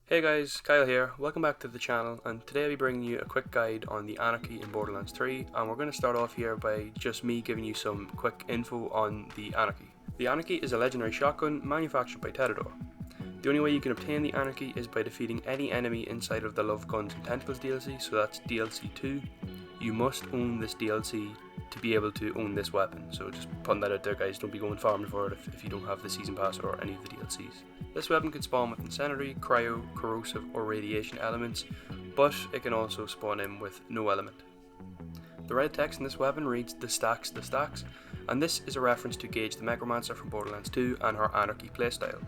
Hey guys, Kyle here, welcome back to the channel, and today I'll be bringing you a quick guide on the Anarchy in Borderlands 3, and we're going to start off here by just me giving you some quick info on the Anarchy. The Anarchy is a legendary shotgun manufactured by Tedador. The only way you can obtain the Anarchy is by defeating any enemy inside of the Love Guns and Tentacles DLC, so that's DLC 2. You must own this DLC to be able to own this weapon, so just putting that out there guys, don't be going farming for it if you don't have the Season Pass or any of the DLCs. This weapon can spawn with incendiary, cryo, corrosive or radiation elements, but it can also spawn in with no element. The red text in this weapon reads the stacks, and this is a reference to Gage the Necromancer from Borderlands 2 and her Anarchy playstyle.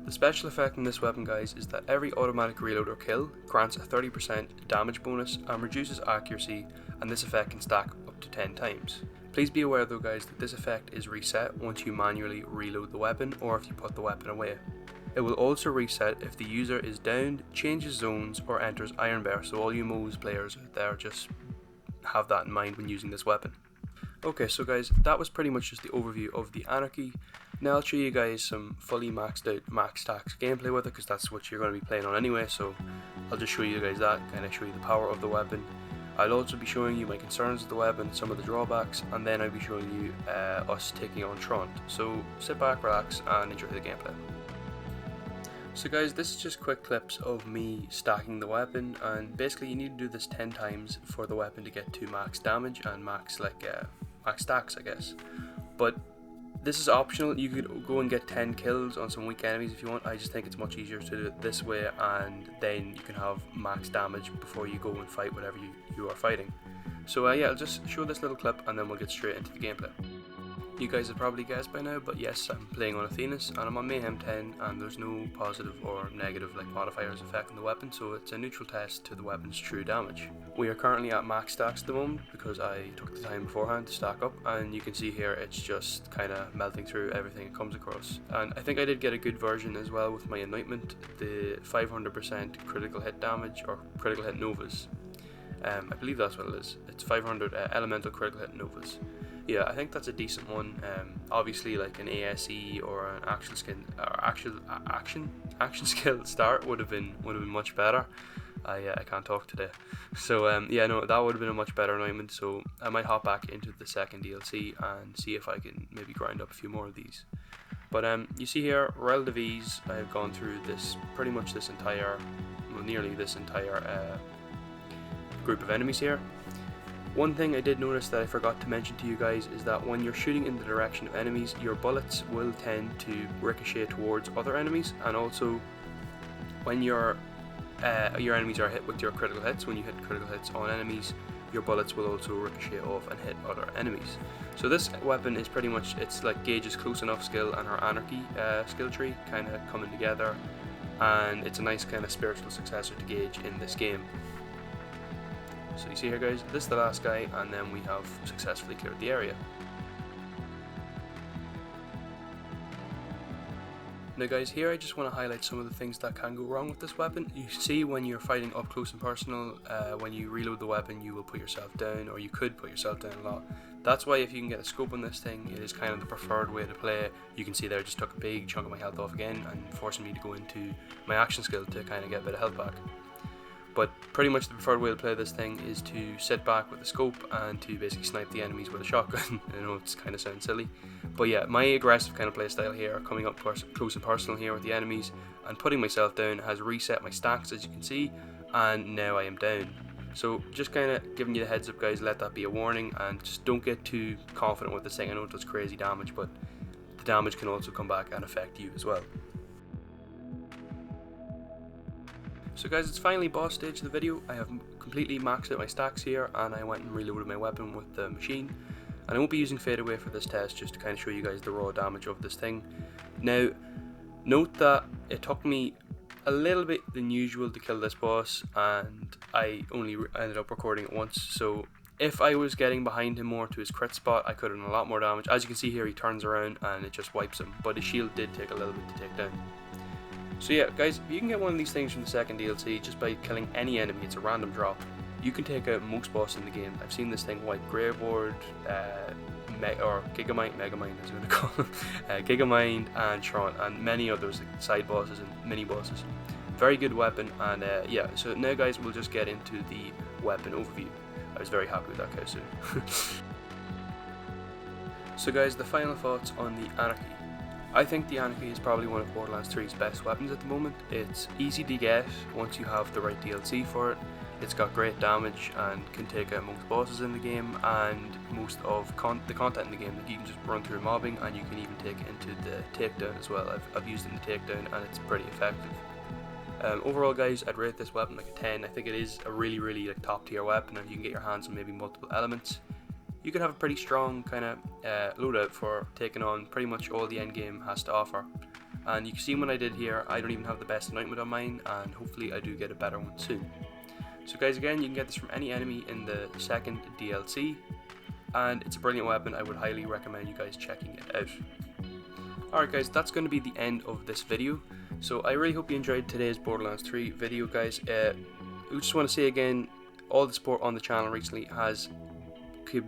The special effect in this weapon guys is that every automatic reload or kill grants a 30% damage bonus and reduces accuracy, and this effect can stack up to 10 times. Please be aware though guys that this effect is reset once you manually reload the weapon or if you put the weapon away. It will also reset if the user is downed, changes zones or enters Iron Bear, so all you MOS players out there just have that in mind when using this weapon. Okay, so guys, that was pretty much just the overview of the Anarchy. Now I'll show you guys some fully maxed out max stacks gameplay with it, because that's what you're going to be playing on anyway, so I'll just show you guys that, kind of show you the power of the weapon. I'll also be showing you my concerns with the weapon, some of the drawbacks, and then I'll be showing you us taking on Trant. So sit back, relax and enjoy the gameplay. So guys, this is just quick clips of me stacking the weapon, and basically you need to do this 10 times for the weapon to get to max damage and max stacks I guess. But this is optional, you could go and get 10 kills on some weak enemies if you want. I just think it's much easier to do it this way, and then you can have max damage before you go and fight whatever you are fighting. So yeah, I'll just show this little clip and then we'll get straight into the gameplay. You guys have probably guessed by now, but yes, I'm playing on Athenas and I'm on Mayhem 10, and there's no positive or negative modifiers affecting the weapon, so it's a neutral test to the weapon's true damage. We are currently at max stacks at the moment because I took the time beforehand to stack up, and you can see here it's just kind of melting through everything it comes across. And I think I did get a good version as well with my anointment, the 500% critical hit damage or critical hit novas. I believe that's what it is. It's 500 elemental critical hit novas. Yeah, I think that's a decent one. Obviously, like an ASE or an action skill start would have been much better. I can't talk today. So yeah, no, that would have been a much better anointment. So I might hop back into the second DLC and see if I can maybe grind up a few more of these. But you see here, relative ease. I've gone through this pretty much this entire, well, nearly this entire group of enemies here. One thing I did notice that I forgot to mention to you guys is that when you're shooting in the direction of enemies, your bullets will tend to ricochet towards other enemies, and also when your enemies are hit with your critical hits, when you hit critical hits on enemies, your bullets will also ricochet off and hit other enemies. So this weapon is pretty much, it's like Gage's close enough skill and her Anarchy skill tree kind of coming together, and it's a nice kind of spiritual successor to Gage in this game. So you see here guys, this is the last guy, and then we have successfully cleared the area. Now guys, here I just want to highlight some of the things that can go wrong with this weapon. You see when you're fighting up close and personal, when you reload the weapon you will put yourself down, or you could put yourself down a lot. That's why if you can get a scope on this thing, it is kind of the preferred way to play. You can see there I just took a big chunk of my health off again and forcing me to go into my action skill to kind of get a bit of health back. But pretty much the preferred way to play this thing is to sit back with the scope and to basically snipe the enemies with a shotgun. I know it's kind of sounds silly, but yeah, my aggressive kind of playstyle here, coming up close and personal here with the enemies and putting myself down, has reset my stacks as you can see, and now I am down. So just kind of giving you the heads up guys, let that be a warning, and just don't get too confident with this thing. I know it does crazy damage, but the damage can also come back and affect you as well. So guys, it's finally boss stage of the video. I have completely maxed out my stacks here, and I went and reloaded my weapon with the machine. And I won't be using fade away for this test, just to kind of show you guys the raw damage of this thing. Now, note that it took me a little bit than usual to kill this boss, and I only ended up recording it once. So if I was getting behind him more to his crit spot, I could have done a lot more damage. As you can see here, he turns around and it just wipes him, but his shield did take a little bit to take down. So yeah guys, you can get one of these things from the second DLC just by killing any enemy. It's a random drop. You can take out most bosses in the game. I've seen this thing wipe Graveward, Megamind as we're going to call them, Gigamind and Tron, and many others like side bosses and mini bosses. Very good weapon, and yeah, so now guys, we'll just get into the weapon overview. I was very happy with that cow soon. So guys, the final thoughts on the Anarchy. I think the Anarchy is probably one of Borderlands 3's best weapons at the moment. It's easy to get once you have the right DLC for it. It's got great damage and can take out most bosses in the game, and most of the content in the game. Like, you can just run through mobbing, and you can even take it into the takedown as well. I've used it in the takedown, and it's pretty effective. Overall guys, I'd rate this weapon like a 10. I think it is a really like top tier weapon, and you can get your hands on maybe multiple elements. You could have a pretty strong kind of loadout for taking on pretty much all the end game has to offer. And you can see what I did here, I don't even have the best anointment on mine, and hopefully I do get a better one soon. So guys, again, you can get this from any enemy in the second DLC, and it's a brilliant weapon. I would highly recommend you guys checking it out. Alright guys, that's going to be the end of this video. So I really hope you enjoyed today's Borderlands 3 video guys. I just want to say again, all the support on the channel recently has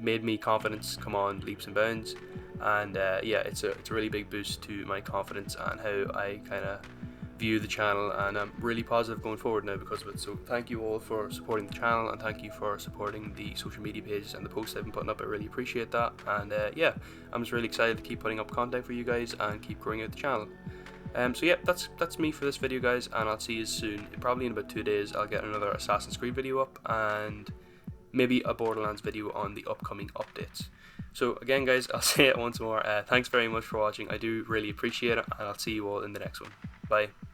made me confidence come on leaps and bounds, and yeah, it's a really big boost to my confidence and how I kind of view the channel, and I'm really positive going forward now because of it. So thank you all for supporting the channel, and thank you for supporting the social media pages and the posts I've been putting up. I really appreciate that, and yeah, I'm just really excited to keep putting up content for you guys and keep growing out the channel. So yeah, that's me for this video guys, and I'll see you soon. Probably in about 2 days I'll get another Assassin's Creed video up, and maybe a Borderlands video on the upcoming updates. So again guys, I'll say it once more, thanks very much for watching. I do really appreciate it, and I'll see you all in the next one. Bye.